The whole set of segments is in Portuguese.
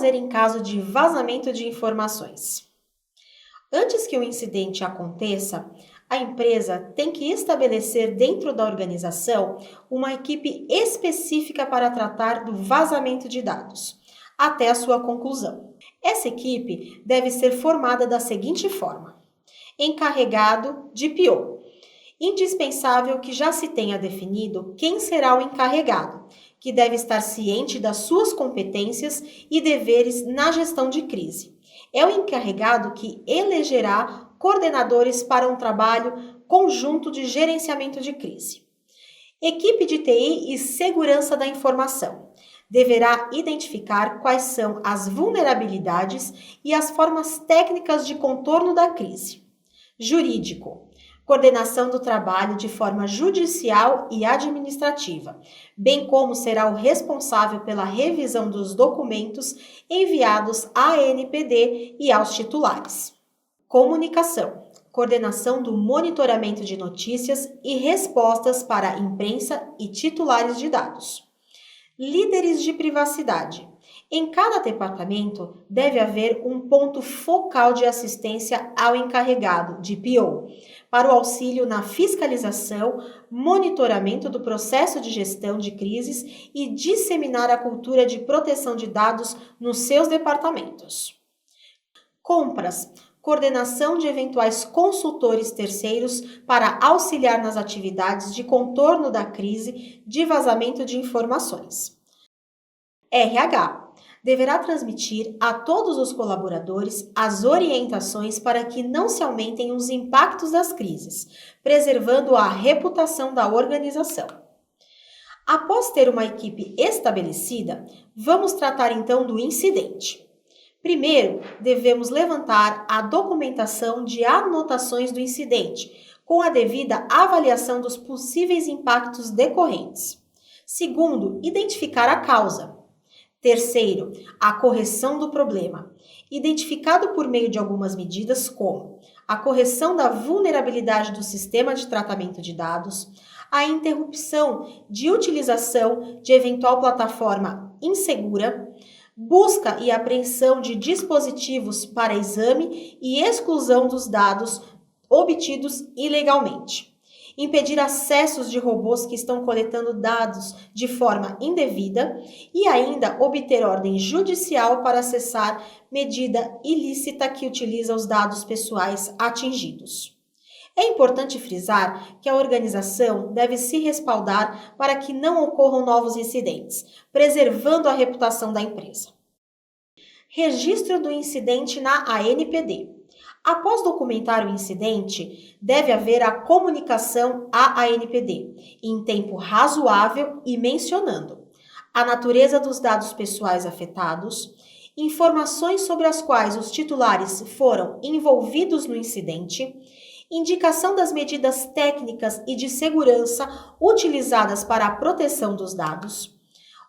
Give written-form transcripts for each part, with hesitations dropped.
fazer em caso de vazamento de informações? Antes que o incidente aconteça, a empresa tem que estabelecer dentro da organização uma equipe específica para tratar do vazamento de dados, até a sua conclusão. Essa equipe deve ser formada da seguinte forma: encarregado de PO. Indispensável que já se tenha definido quem será o encarregado, que deve estar ciente das suas competências e deveres na gestão de crise. É o encarregado que elegerá coordenadores para um trabalho conjunto de gerenciamento de crise. Equipe de TI e segurança da informação deverá identificar quais são as vulnerabilidades e as formas técnicas de contorno da crise. Jurídico: coordenação do trabalho de forma judicial e administrativa, bem como será o responsável pela revisão dos documentos enviados à ANPD e aos titulares. Comunicação: coordenação do monitoramento de notícias e respostas para a imprensa e titulares de dados. Líderes de privacidade: em cada departamento deve haver um ponto focal de assistência ao encarregado de PO, para o auxílio na fiscalização, monitoramento do processo de gestão de crises e disseminar a cultura de proteção de dados nos seus departamentos. Compras: coordenação de eventuais consultores terceiros para auxiliar nas atividades de contorno da crise de vazamento de informações. RH: deverá transmitir a todos os colaboradores as orientações para que não se aumentem os impactos das crises, preservando a reputação da organização. Após ter uma equipe estabelecida, vamos tratar então do incidente. Primeiro, devemos levantar a documentação de anotações do incidente, com a devida avaliação dos possíveis impactos decorrentes. Segundo, identificar a causa. Terceiro, a correção do problema, identificado por meio de algumas medidas como a correção da vulnerabilidade do sistema de tratamento de dados, a interrupção de utilização de eventual plataforma insegura, busca e apreensão de dispositivos para exame e exclusão dos dados obtidos ilegalmente. Impedir acessos de robôs que estão coletando dados de forma indevida e ainda obter ordem judicial para acessar medida ilícita que utiliza os dados pessoais atingidos. É importante frisar que a organização deve se respaldar para que não ocorram novos incidentes, preservando a reputação da empresa. Registro do incidente na ANPD. Após documentar o incidente, deve haver a comunicação à ANPD, em tempo razoável e mencionando a natureza dos dados pessoais afetados, informações sobre as quais os titulares foram envolvidos no incidente, indicação das medidas técnicas e de segurança utilizadas para a proteção dos dados,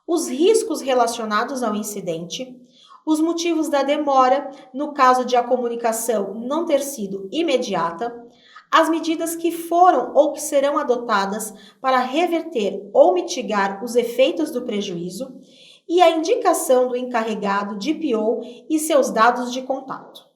os riscos relacionados ao incidente, os motivos da demora, no caso de a comunicação não ter sido imediata, as medidas que foram ou que serão adotadas para reverter ou mitigar os efeitos do prejuízo e a indicação do encarregado de PO e seus dados de contato.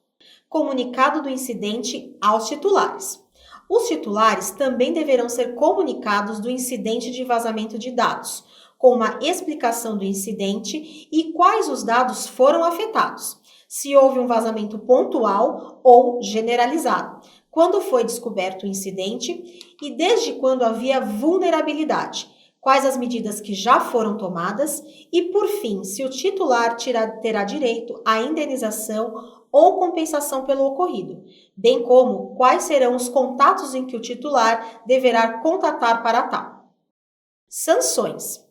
Comunicado do incidente aos titulares. Os titulares também deverão ser comunicados do incidente de vazamento de dados, com uma explicação do incidente e quais os dados foram afetados, se houve um vazamento pontual ou generalizado, quando foi descoberto o incidente e desde quando havia vulnerabilidade, quais as medidas que já foram tomadas e, por fim, se o titular terá direito à indenização ou compensação pelo ocorrido, bem como quais serão os contatos em que o titular deverá contatar para tal. Sanções.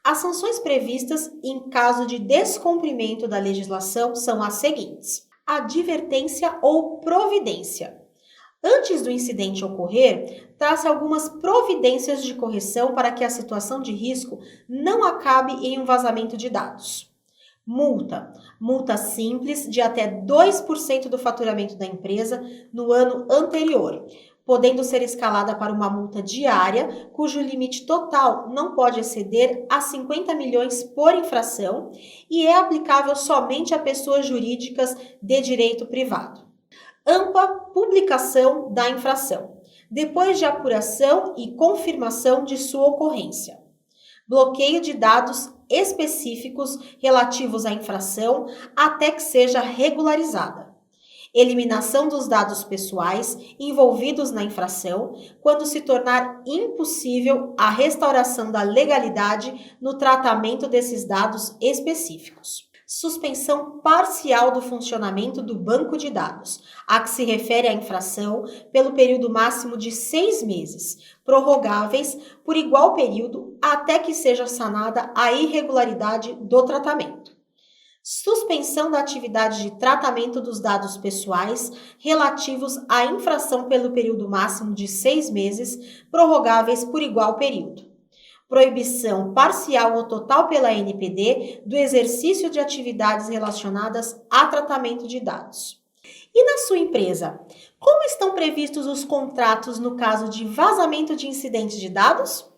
As sanções previstas em caso de descumprimento da legislação são as seguintes: advertência ou providência. Antes do incidente ocorrer, traz algumas providências de correção para que a situação de risco não acabe em um vazamento de dados. Multa. Multa simples de até 2% do faturamento da empresa no ano anterior, podendo ser escalada para uma multa diária, cujo limite total não pode exceder a 50 milhões por infração e é aplicável somente a pessoas jurídicas de direito privado. Ampla publicação da infração, depois de apuração e confirmação de sua ocorrência. Bloqueio de dados específicos relativos à infração até que seja regularizada. Eliminação dos dados pessoais envolvidos na infração quando se tornar impossível a restauração da legalidade no tratamento desses dados específicos. Suspensão parcial do funcionamento do banco de dados, a que se refere à infração, pelo período máximo de 6 meses, prorrogáveis por igual período até que seja sanada a irregularidade do tratamento. Suspensão da atividade de tratamento dos dados pessoais relativos à infração pelo período máximo de 6 meses, prorrogáveis por igual período. Proibição parcial ou total pela ANPD do exercício de atividades relacionadas a tratamento de dados. E na sua empresa, como estão previstos os contratos no caso de vazamento de incidentes de dados?